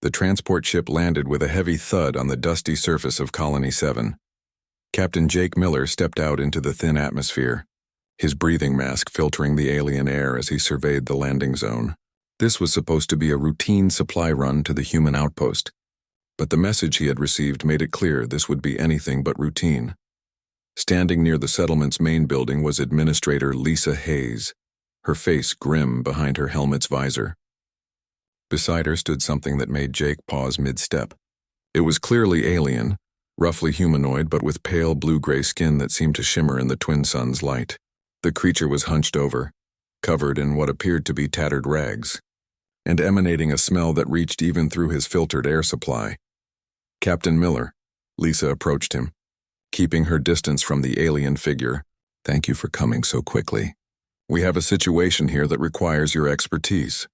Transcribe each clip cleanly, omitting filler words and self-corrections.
The transport ship landed with a heavy thud on the dusty surface of Colony 7. Captain Jake Miller stepped out into the thin atmosphere, his breathing mask filtering the alien air as he surveyed the landing zone. This was supposed to be a routine supply run to the human outpost, but the message he had received made it clear this would be anything but routine. Standing near the settlement's main building was Administrator Lisa Hayes, her face grim behind her helmet's visor. Beside her stood something that made Jake pause mid-step. It was clearly alien, roughly humanoid but with pale blue-gray skin that seemed to shimmer in the twin sun's light. The creature was hunched over, covered in what appeared to be tattered rags, and emanating a smell that reached even through his filtered air supply. Captain Miller, Lisa approached him, keeping her distance from the alien figure. "Thank you for coming so quickly. We have a situation here that requires your expertise."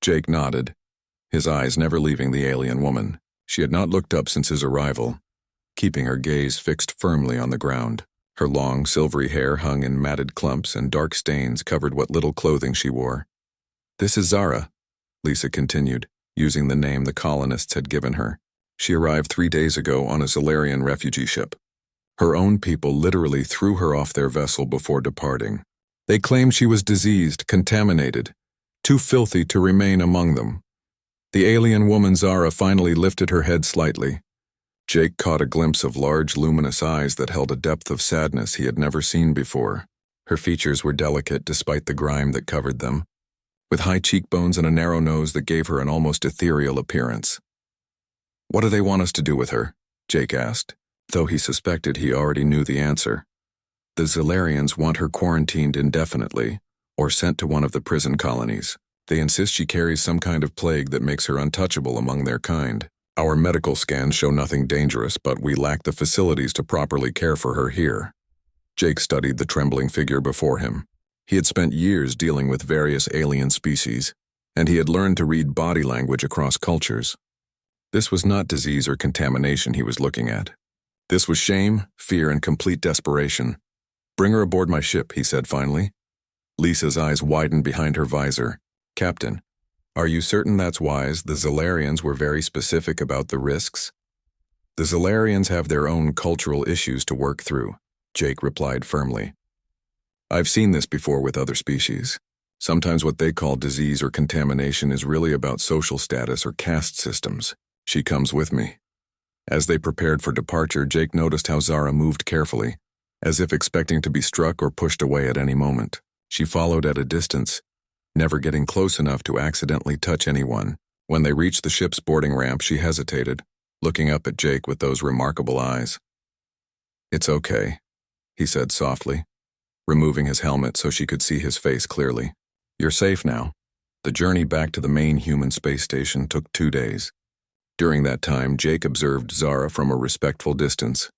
Jake nodded, his eyes never leaving the alien woman. She had not looked up since his arrival, keeping her gaze fixed firmly on the ground. Her long, silvery hair hung in matted clumps and dark stains covered what little clothing she wore. "This is Zara," Lisa continued, using the name the colonists had given her. "She arrived 3 days ago on a Zalarian refugee ship. Her own people literally threw her off their vessel before departing. They claimed she was diseased, contaminated, too filthy to remain among them." The alien woman Zara finally lifted her head slightly. Jake caught a glimpse of large, luminous eyes that held a depth of sadness he had never seen before. Her features were delicate despite the grime that covered them, with high cheekbones and a narrow nose that gave her an almost ethereal appearance. "What do they want us to do with her?" Jake asked, though he suspected he already knew the answer. "The Zalarians want her quarantined indefinitely, or sent to one of the prison colonies. They insist she carries some kind of plague that makes her untouchable among their kind. Our medical scans show nothing dangerous, but we lack the facilities to properly care for her here." Jake studied the trembling figure before him. He had spent years dealing with various alien species, and he had learned to read body language across cultures. This was not disease or contamination he was looking at. This was shame, fear, and complete desperation. "Bring her aboard my ship," he said finally. Lisa's eyes widened behind her visor. "Captain, are you certain that's wise? The Zalarians were very specific about the risks." "The Zalarians have their own cultural issues to work through," Jake replied firmly. "I've seen this before with other species. Sometimes what they call disease or contamination is really about social status or caste systems. She comes with me." As they prepared for departure, Jake noticed how Zara moved carefully, as if expecting to be struck or pushed away at any moment. She followed at a distance, never getting close enough to accidentally touch anyone. When they reached the ship's boarding ramp, she hesitated, looking up at Jake with those remarkable eyes. "It's okay," he said softly, removing his helmet so she could see his face clearly. "You're safe now." The journey back to the main human space station took 2 days. During that time, Jake observed Zara from a respectful distance.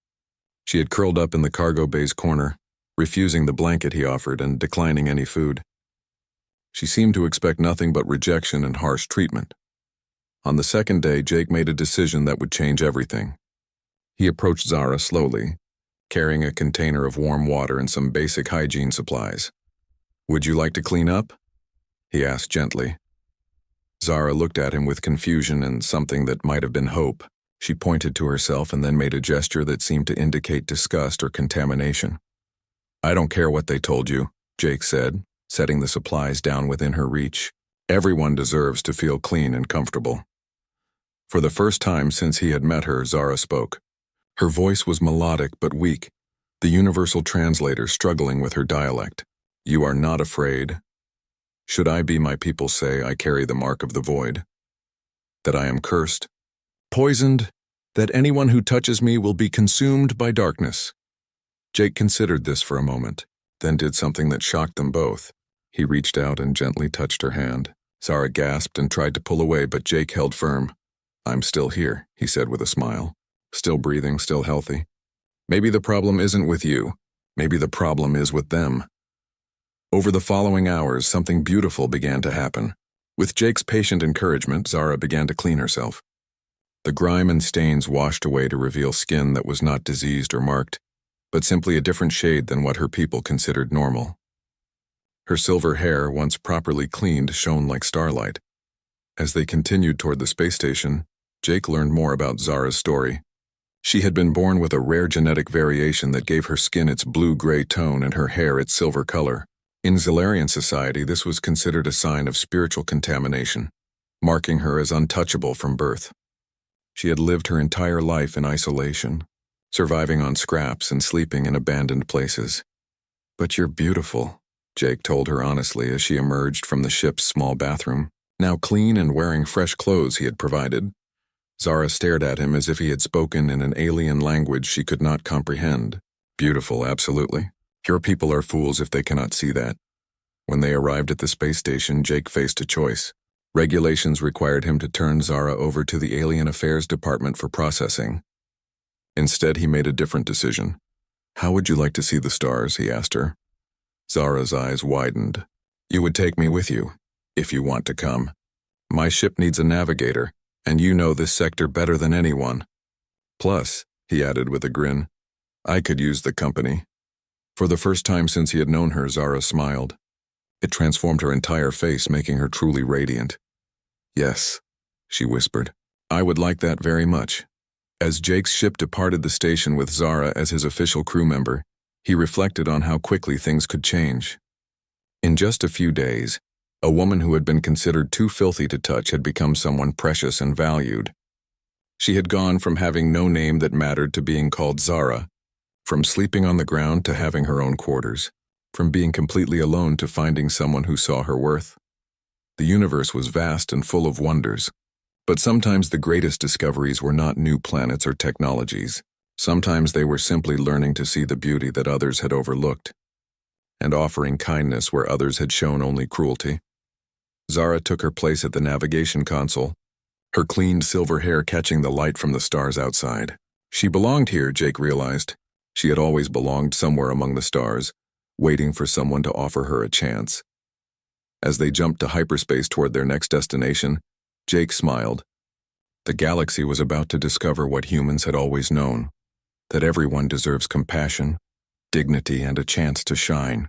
She had curled up in the cargo bay's corner, refusing the blanket he offered and declining any food. She seemed to expect nothing but rejection and harsh treatment. On the second day, Jake made a decision that would change everything. He approached Zara slowly, carrying a container of warm water and some basic hygiene supplies. "Would you like to clean up?" he asked gently. Zara looked at him with confusion and something that might have been hope. She pointed to herself and then made a gesture that seemed to indicate disgust or contamination. "I don't care what they told you," Jake said, setting the supplies down within her reach. "Everyone deserves to feel clean and comfortable." For the first time since he had met her, Zara spoke. Her voice was melodic but weak, the universal translator struggling with her dialect. "You are not afraid. Should I be my people say I carry the mark of the void? That I am cursed, poisoned, that anyone who touches me will be consumed by darkness." Jake considered this for a moment, then did something that shocked them both. He reached out and gently touched her hand. Zara gasped and tried to pull away, but Jake held firm. "I'm still here," he said with a smile. "Still breathing, still healthy. Maybe the problem isn't with you. Maybe the problem is with them." Over the following hours, something beautiful began to happen. With Jake's patient encouragement, Zara began to clean herself. The grime and stains washed away to reveal skin that was not diseased or marked, but simply a different shade than what her people considered normal. Her silver hair, once properly cleaned, shone like starlight, As they continued toward the space station, Jake learned more about Zara's story. She had been born with a rare genetic variation that gave her skin its blue-gray tone and her hair its silver color. In Zalarian society, this was considered a sign of spiritual contamination, marking her as untouchable from birth. She had lived her entire life in isolation, surviving on scraps and sleeping in abandoned places. "But you're beautiful," Jake told her honestly as she emerged from the ship's small bathroom, now clean and wearing fresh clothes he had provided. Zara stared at him as if he had spoken in an alien language she could not comprehend. "Beautiful, absolutely. Your people are fools if they cannot see that." When they arrived at the space station, Jake faced a choice. Regulations required him to turn Zara over to the Alien Affairs Department for processing. Instead, he made a different decision. "How would you like to see the stars?" he asked her. Zara's eyes widened. "You would take me with you, if you want to come. My ship needs a navigator, and you know this sector better than anyone. Plus," he added with a grin, "I could use the company." For the first time since he had known her, Zara smiled. It transformed her entire face, making her truly radiant. "Yes," she whispered. "I would like that very much." As Jake's ship departed the station with Zara as his official crew member, he reflected on how quickly things could change. In just a few days, a woman who had been considered too filthy to touch had become someone precious and valued. She had gone from having no name that mattered to being called Zara, from sleeping on the ground to having her own quarters, from being completely alone to finding someone who saw her worth. The universe was vast and full of wonders, but sometimes the greatest discoveries were not new planets or technologies. Sometimes they were simply learning to see the beauty that others had overlooked, and offering kindness where others had shown only cruelty. Zara took her place at the navigation console, her clean silver hair catching the light from the stars outside. She belonged here, Jake realized. She had always belonged somewhere among the stars, waiting for someone to offer her a chance. As they jumped to hyperspace toward their next destination, Jake smiled. The galaxy was about to discover what humans had always known, that everyone deserves compassion, dignity, and a chance to shine.